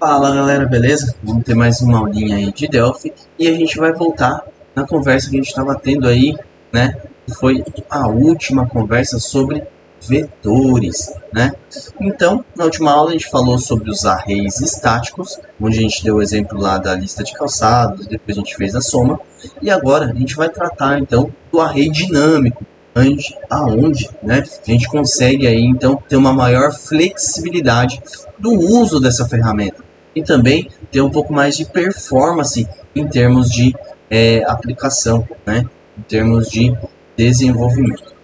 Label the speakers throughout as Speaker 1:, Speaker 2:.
Speaker 1: Fala galera, beleza? Vamos ter mais uma aulinha aí de Delphi e a gente vai voltar na conversa que a gente estava tendo aí, né? Que foi a última conversa sobre vetores, né? Então, na última aula a gente falou sobre os arrays estáticos, onde a gente deu o exemplo lá da lista de calçados, depois a gente fez a soma, e agora a gente vai tratar então do array dinâmico, aonde, né, a gente consegue aí então ter uma maior flexibilidade do uso dessa ferramenta e também ter um pouco mais de performance em termos de aplicação, né? Em termos de desenvolvimento.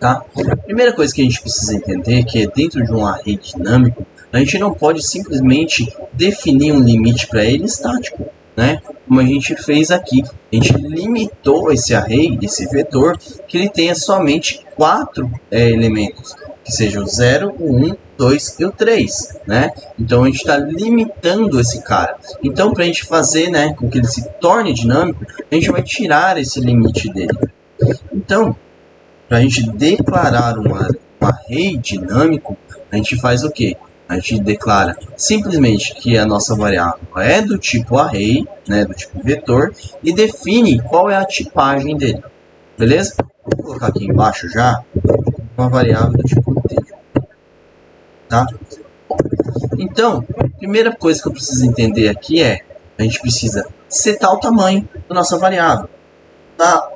Speaker 1: Tá? A primeira coisa que a gente precisa entender é que dentro de um array dinâmico, a gente não pode simplesmente definir um limite para ele estático, né? Como a gente fez aqui. A gente limitou esse array, esse vetor, que ele tenha somente 4 elementos, que seja o 0, o 1, 2 e o 3, né? Então a gente está limitando esse cara. Então, para a gente fazer, né, com que ele se torne dinâmico, a gente vai tirar esse limite dele. Então, para a gente declarar um array dinâmico, a gente faz o quê? A gente declara simplesmente que a nossa variável é do tipo array, né, do tipo vetor, e define qual é a tipagem dele. Beleza? Vou colocar aqui embaixo já uma variável do tipo inteiro. Tá? Então, a primeira coisa que eu preciso entender aqui é a gente precisa setar o tamanho da nossa variável.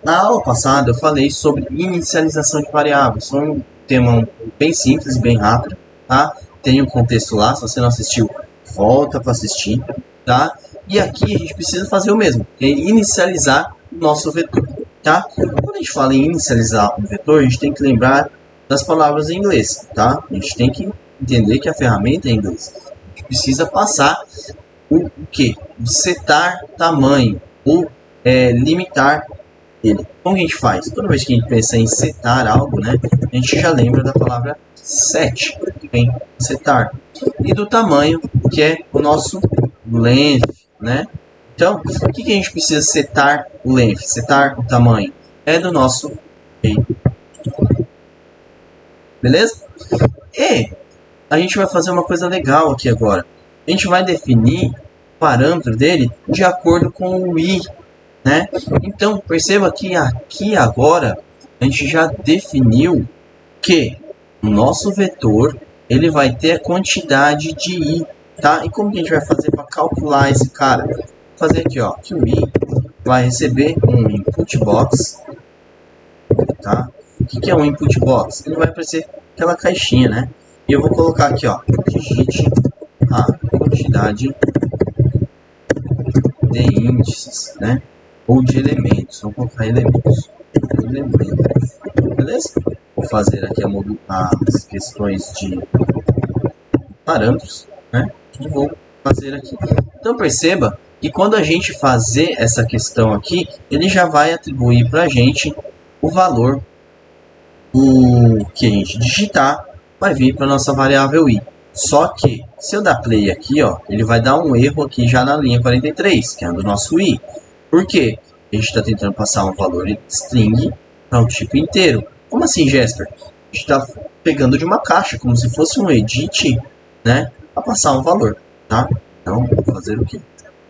Speaker 1: Na aula passada eu falei sobre inicialização de variáveis. Foi um tema bem simples, bem rápido, tá? Tem um contexto lá, se você não assistiu, volta para assistir, tá? E aqui a gente precisa fazer o mesmo, é inicializar o nosso vetor, tá? Quando a gente fala em inicializar um vetor, a gente tem que lembrar das palavras em inglês, tá? A gente tem que entender que a ferramenta é em inglês. A gente precisa passar o quê? O setar tamanho, ou limitar ele. Como a gente faz? Toda vez que a gente pensa em setar algo, né, a gente já lembra da palavra set, que vem setar, e do tamanho, que é o nosso length, né? Então, o que a gente precisa setar o length, setar o tamanho? É do nosso array. Beleza? E a gente vai fazer uma coisa legal aqui agora. A gente vai definir o parâmetro dele de acordo com o i, né? Então, perceba que aqui agora a gente já definiu que o nosso vetor ele vai ter a quantidade de i, tá? E como que a gente vai fazer para calcular esse cara? Vou fazer aqui, ó, que o i vai receber um input box, tá? O que é um input box? Ele vai aparecer aquela caixinha, né? E eu vou colocar aqui, ó, digite a quantidade de índices, né? Ou de elementos, vamos colocar elementos, beleza? Vou fazer aqui as questões de parâmetros, né? E vou fazer aqui. Então perceba que quando a gente fazer essa questão aqui, ele já vai atribuir para a gente o valor, o que a gente digitar vai vir para nossa variável i. Só que se eu dar play aqui, ó, ele vai dar um erro aqui já na linha 43, que é do nosso i. Por quê? A gente está tentando passar um valor string para um tipo inteiro. Como assim, Jesper? A gente está pegando de uma caixa, como se fosse um edit, né? Para passar um valor, tá? Então, vou fazer o quê?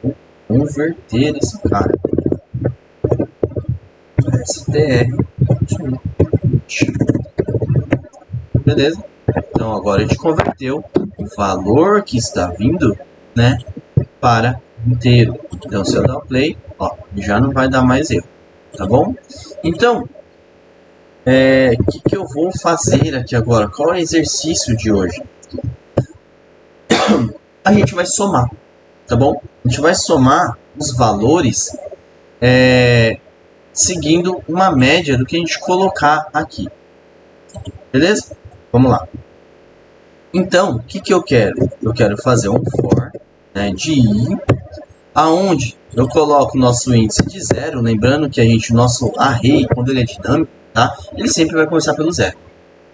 Speaker 1: Vou converter esse cara. str. Beleza? Então, agora a gente converteu o valor que está vindo, né? Para inteiro. Então, se eu dar o play, ó, já não vai dar mais erro, tá bom? Então, o que eu vou fazer aqui agora? Qual é o exercício de hoje? A gente vai somar, tá bom? A gente vai somar os valores seguindo uma média do que a gente colocar aqui, beleza? Vamos lá. Então, o que eu quero? Eu quero fazer um for, né, de i, aonde eu coloco o nosso índice de 0, lembrando que o nosso array, quando ele é dinâmico, tá, ele sempre vai começar pelo 0,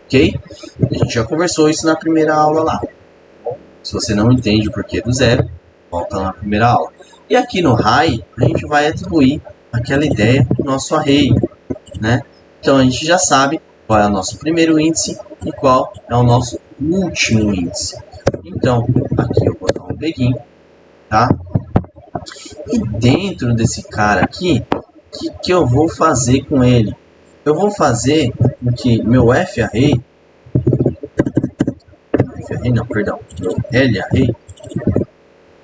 Speaker 1: ok? A gente já conversou isso na primeira aula lá. Se você não entende o porquê do 0, volta lá na primeira aula. E aqui no array, a gente vai atribuir aquela ideia do nosso array, né? Então a gente já sabe qual é o nosso primeiro índice e qual é o nosso último índice. Então, aqui eu vou dar um begin, tá? E dentro desse cara aqui, o que eu vou fazer com ele? Eu vou fazer com que meu f-array, não, perdão, meu l-array,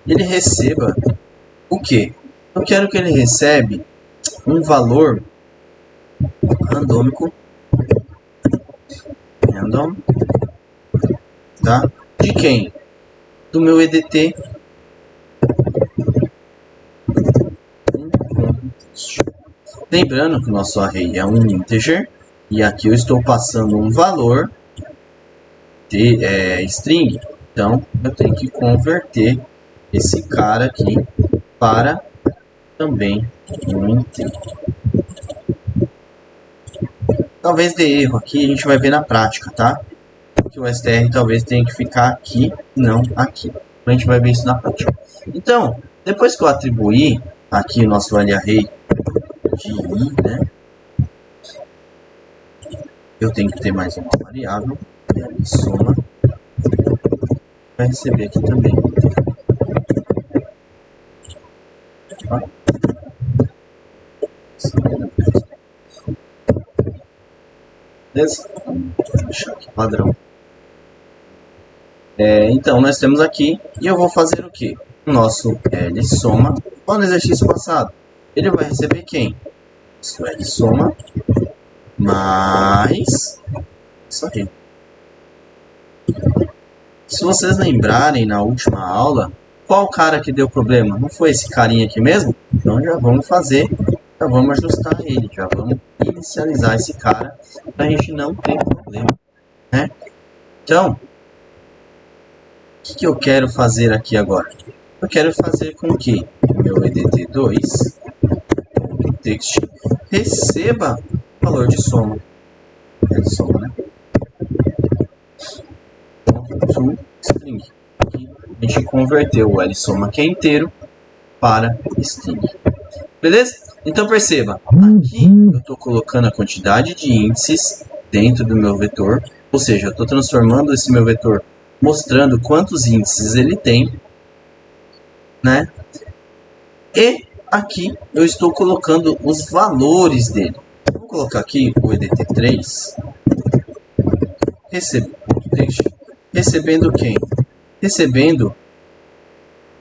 Speaker 1: ele receba o quê? Eu quero que ele receba um valor randômico, random, tá? De quem? Do meu EDT. Lembrando que o nosso array é um integer e aqui eu estou passando um valor de string. Então eu tenho que converter esse cara aqui para também um inteiro. Talvez dê erro aqui, a gente vai ver na prática, tá? Que o str talvez tenha que ficar aqui e não aqui. A gente vai ver isso na prática. Então, depois que eu atribuir aqui o nosso array de i, né? Eu tenho que ter mais uma variável, e soma, vai receber aqui também. Tá? Beleza? Vou deixar aqui padrão. Então, nós temos aqui, e eu vou fazer o que? O nosso L soma, lá no exercício passado, ele vai receber quem? Isso L soma, mais isso aqui. Se vocês lembrarem na última aula, qual cara que deu problema? Não foi esse carinha aqui mesmo? Então já vamos fazer, já vamos ajustar ele, já vamos inicializar esse cara para a gente não ter problema, né? Então, o que eu quero fazer aqui agora? Eu quero fazer com que o meu EDT2 text receba o valor de soma. De soma, né? To string. Aqui a gente converteu o LSOMA que é inteiro para string. Beleza? Então perceba, aqui eu estou colocando a quantidade de índices dentro do meu vetor, ou seja, eu estou transformando esse meu vetor mostrando quantos índices ele tem, né? E aqui eu estou colocando os valores dele. Vou colocar aqui o EDT3 recebendo quem? Recebendo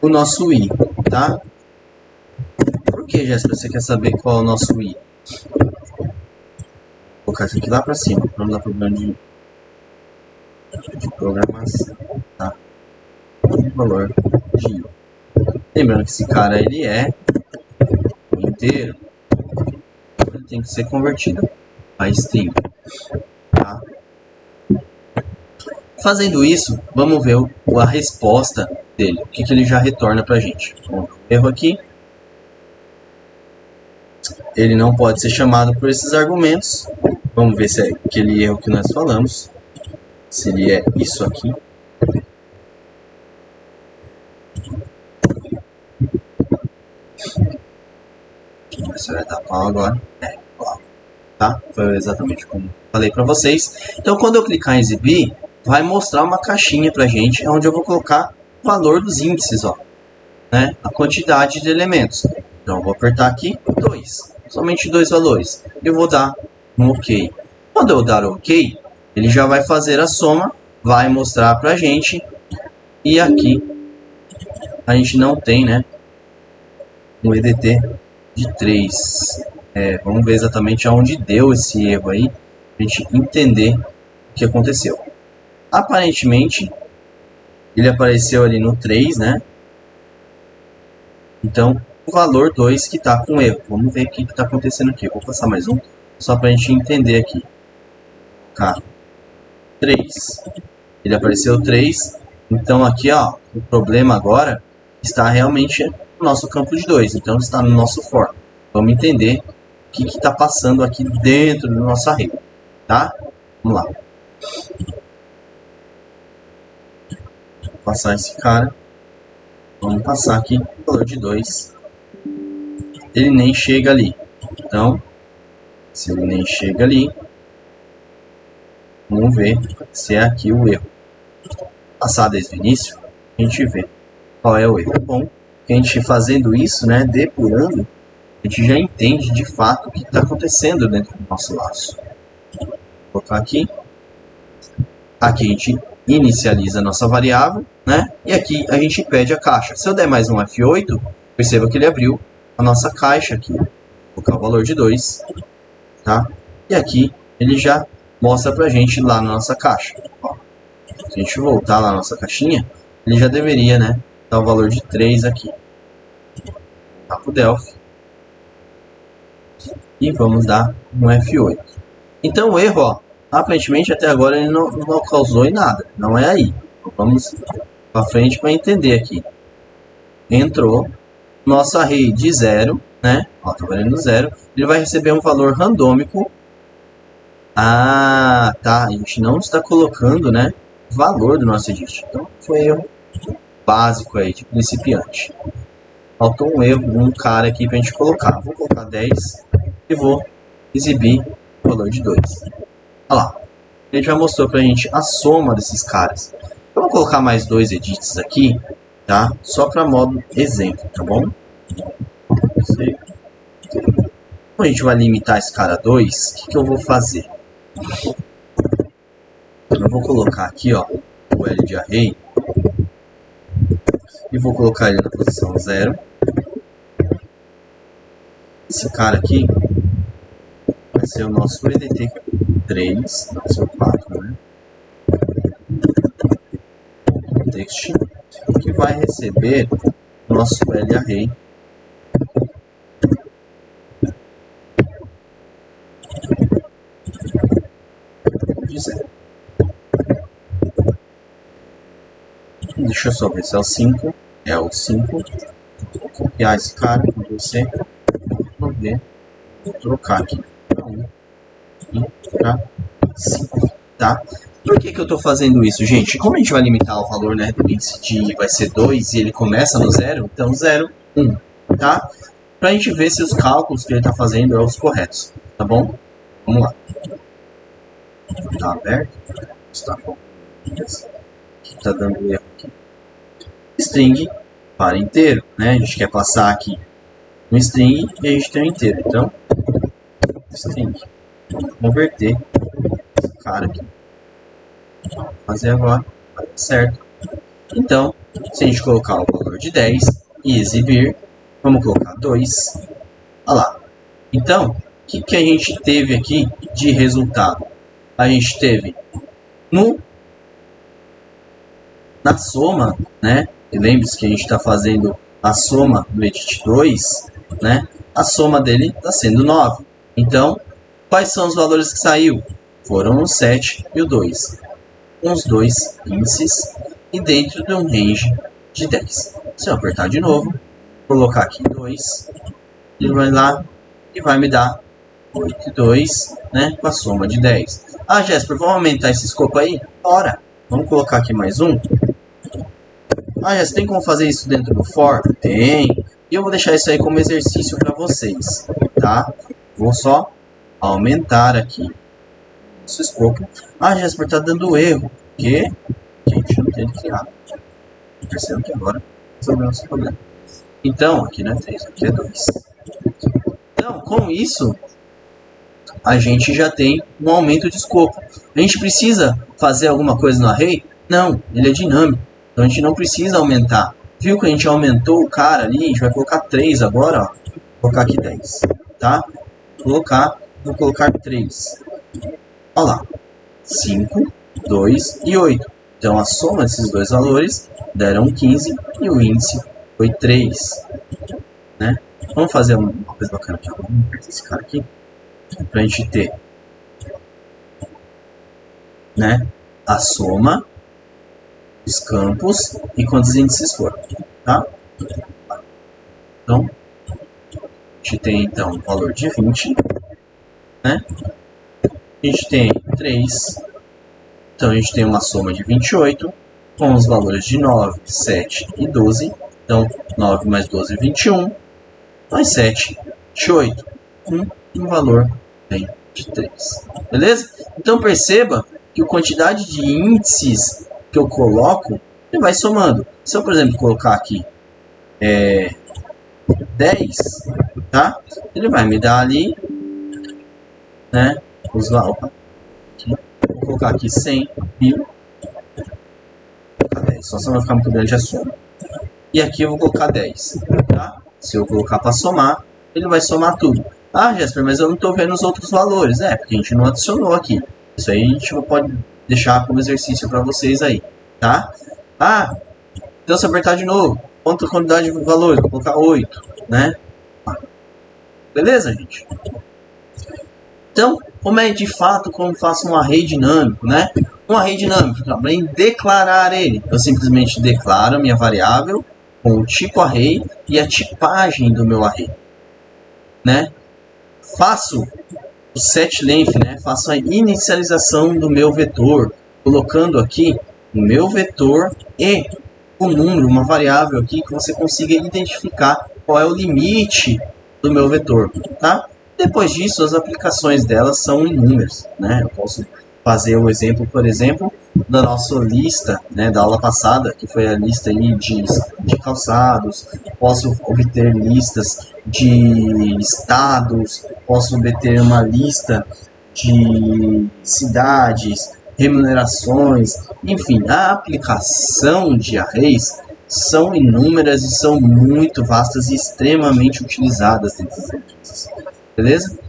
Speaker 1: o nosso i, tá? Por que, Jéssica, você quer saber qual é o nosso i? Vou colocar isso aqui lá para cima, para não dar problema de programação, tá? O valor de i. Lembrando que esse cara ele é inteiro, ele tem que ser convertido a string, tá? Fazendo isso, vamos ver a resposta dele, o que ele já retorna para a gente. Bom, erro aqui, ele não pode ser chamado por esses argumentos. Vamos ver se é aquele erro que nós falamos, se ele é isso aqui. Você vai dar pau agora. Tá? Foi exatamente como falei para vocês. Então, quando eu clicar em exibir, vai mostrar uma caixinha pra gente, onde eu vou colocar o valor dos índices, ó, né? A quantidade de elementos. Então, eu vou apertar aqui 2, somente 2 valores. Eu vou dar um OK. Quando eu dar OK, ele já vai fazer a soma, vai mostrar pra gente. E aqui a gente não tem, né, um EDT de 3. Vamos ver exatamente aonde deu esse erro aí, pra gente entender o que aconteceu. Aparentemente, ele apareceu ali no 3, né? Então, o valor 2 que está com erro. Vamos ver o que está acontecendo aqui. Vou passar mais um, só para a gente entender aqui. K3. Ele apareceu 3. Então, aqui, ó, o problema agora está realmente no nosso campo de 2. Então, está no nosso for. Vamos entender o que está passando aqui dentro do nosso array. Tá? Vamos lá. Passar esse cara, vamos passar aqui o valor de 2, ele nem chega ali, então se ele nem chega ali, vamos ver se é aqui o erro. Passado esse início, a gente vê qual é o erro. Bom, que a gente fazendo isso, né, depurando, a gente já entende de fato o que está acontecendo dentro do nosso laço. Vou colocar aqui. Aqui a gente inicializa a nossa variável, né? E aqui a gente pede a caixa. Se eu der mais um F8, perceba que ele abriu a nossa caixa aqui. Vou colocar o valor de 2, tá? E aqui ele já mostra pra gente lá na nossa caixa. Ó, se a gente voltar lá na nossa caixinha, ele já deveria, né, dar o valor de 3 aqui. Tá pro Delphi. E vamos dar um F8. Então o erro, ó, aparentemente até agora ele não causou em nada. Não é aí. Então, vamos para frente para entender aqui. Entrou nosso array de 0, né? Ó, tá valendo 0. Ele vai receber um valor randômico. Ah, tá. A gente não está colocando, né, o valor do nosso edit. Então foi erro básico aí de principiante. Faltou um erro, um cara aqui para a gente colocar. Vou colocar 10 e vou exibir o valor de 2. Olha lá, ele já mostrou pra gente a soma desses caras. Eu vou colocar mais 2 edits aqui, tá? Só para modo exemplo, tá bom? Como a gente vai limitar esse cara a 2, o que eu vou fazer? Eu vou colocar aqui, ó, o L de array e vou colocar ele na posição 0. Esse cara aqui vai ser o nosso EDT3, não, seu 4, né? Text, que vai receber o nosso LArray de 0. Deixa eu só ver se é o 5. É o 5. Vou copiar esse cara, Ctrl C, Ctrl V, vou trocar aqui. E para 5, tá? Por que eu estou fazendo isso, gente? Como a gente vai limitar o valor, né, do índice de vai ser 2 e ele começa no 0, então 0, 1, tá? Para a gente ver se os cálculos que ele está fazendo são os corretos, tá bom? Vamos lá. Tá aberto? Está bom. Está dando erro aqui. String para inteiro, né? A gente quer passar aqui um string e a gente tem um inteiro, então string. Vamos converter esse cara aqui. Vou fazer agora, vai dar certo. Então, se a gente colocar o valor de 10 e exibir, vamos colocar 2. Olha lá. Então, o que a gente teve aqui de resultado? A gente teve na soma, né? E lembre-se que a gente está fazendo a soma do edit 2, né? A soma dele está sendo 9. Então, quais são os valores que saiu? Foram o 7 e o 2. Os dois índices e dentro de um range de 10. Se eu apertar de novo, colocar aqui 2, ele vai lá e vai me dar 8 e 2, né, com a soma de 10. Ah, Jesper, vamos aumentar esse escopo aí? Bora! Vamos colocar aqui mais um. Ah, Jesper, tem como fazer isso dentro do for? Tem! E eu vou deixar isso aí como exercício para vocês, tá? Vou só aumentar aqui esse escopo. Ah, Jesper, tá dando erro. Porque a gente não tem que criar. Percebam que agora resolvemos esse problema. Então, aqui não é 3, aqui é 2. Então, com isso, a gente já tem um aumento de escopo. A gente precisa fazer alguma coisa no array? Não, ele é dinâmico. Então a gente não precisa aumentar. Viu que a gente aumentou o cara ali? A gente vai colocar 3 agora, ó. Vou colocar aqui 10, tá? Vou colocar 3. Olha lá. 5, 2 e 8. Então a soma desses dois valores deram 15 e o índice foi 3. Né? Vamos fazer uma coisa bacana aqui. Vamos apertar esse cara aqui. Para a gente ter, né, a soma dos campos e quantos índices foram. Tá? Então, a gente tem então o valor de 20. Né? A gente tem 3. Então a gente tem uma soma de 28 com os valores de 9, 7 e 12. Então 9 mais 12 é 21, mais 7, 28. Um valor de 3. Beleza? Então perceba que a quantidade de índices que eu coloco, ele vai somando. Se eu, por exemplo, colocar aqui 10, tá? Ele vai me dar ali, né? Opa, aqui. Vou colocar aqui 100 mil. Só se não vai ficar muito grande a soma. E aqui eu vou colocar 10, tá? Se eu colocar para somar, ele vai somar tudo. Ah, Jesper, mas eu não estou vendo os outros valores. Porque a gente não adicionou aqui. Isso aí a gente pode deixar como exercício para vocês aí, tá? Ah, então se eu apertar de novo, quanto a quantidade de valores? Vou colocar 8, né? Beleza, gente? Então, como é de fato como faço um array dinâmico, né? Um array dinâmico, para declarar ele, eu simplesmente declaro a minha variável com o tipo array e a tipagem do meu array, né? Faço o setLength, né? Faço a inicialização do meu vetor, colocando aqui o meu vetor e o número, uma variável aqui que você consiga identificar qual é o limite do meu vetor, tá? Depois disso, as aplicações delas são inúmeras, né? Eu posso fazer o exemplo, por exemplo, da nossa lista, né, da aula passada, que foi a lista aí de calçados. Posso obter listas de estados, posso obter uma lista de cidades, remunerações, enfim, a aplicação de arrays são inúmeras e são muito vastas e extremamente utilizadas dentro das empresas. Beleza?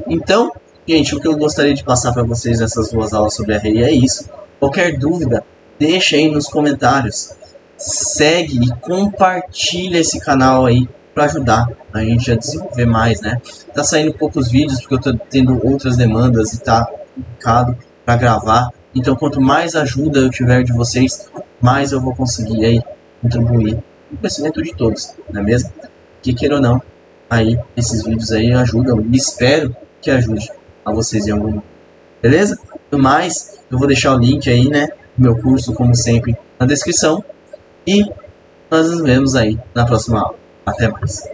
Speaker 1: Então, gente, o que eu gostaria de passar para vocês nessas duas aulas sobre array é isso. Qualquer dúvida, deixa aí nos comentários. Segue e compartilha esse canal aí para ajudar a gente a desenvolver mais, né? Tá saindo poucos vídeos porque eu tô tendo outras demandas e tá complicado para gravar. Então, quanto mais ajuda eu tiver de vocês, mais eu vou conseguir aí contribuir no crescimento de todos, não é mesmo? Que queira ou não, aí esses vídeos aí ajudam e espero que ajude a vocês em algum momento. Beleza? No mais, eu vou deixar o link aí, né, do meu curso, como sempre, na descrição. E nós nos vemos aí na próxima aula. Até mais.